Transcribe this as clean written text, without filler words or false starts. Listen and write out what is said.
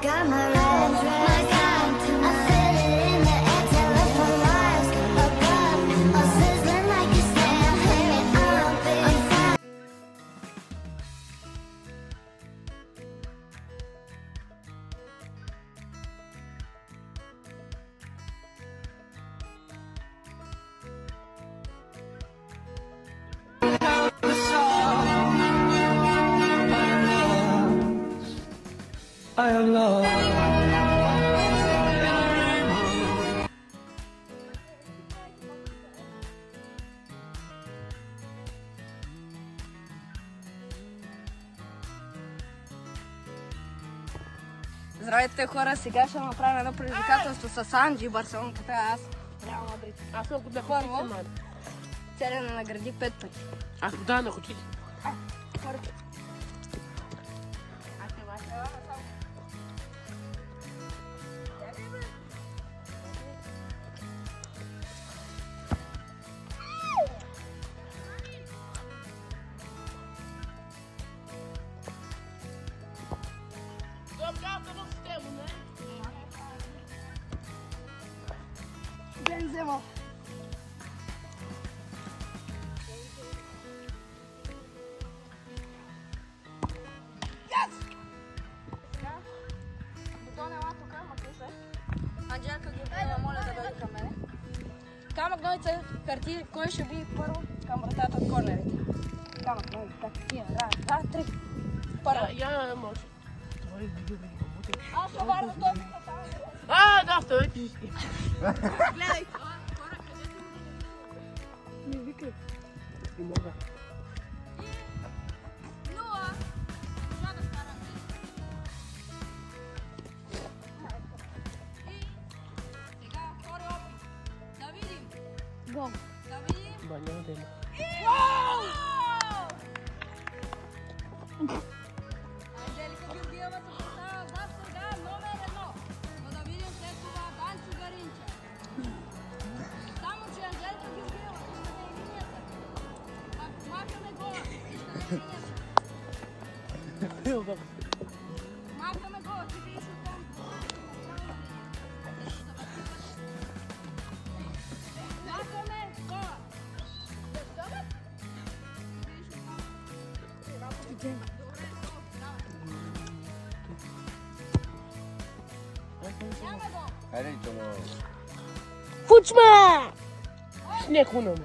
got my red dress on. I feel it in the air, telephone wires above, all sizzling like a snare. Hurry up, I'm fine. I am lost. Здравейте хора, сега ще направим едно предизвикателство с Анджи, Барселонката, аз Реал Мадрид. Аз много да Първо, целя да награди 5 пъти. Аз да на хотите. Първо. Бензема. Бутон ела тук, махни се. Анджелка Георгиева, моля да дойде към мене. Камък, ножица, хартия, кой ще би първо към вратата от корнерите? Камък, ножица, хартия, раз, два, три. Първо. Я може. Аз ще варна топката там. Да, стой. Гледай. Не викай. Не мога. Нула. Можа да стара. И сега втори опит. Да видим. Гол. Да видим. Ба, няма да има. Анджелика Георгиева се представя за сега номер 1. Но да видим след това Данчо Гаринча. Само че Анджелика Георгиева виждаме и линията. Ако махаме гола, виждаме линията. Махаме гола, ти видиш оттам. Махаме гола. Хайде ли, чому? Фучма! Снег у нас.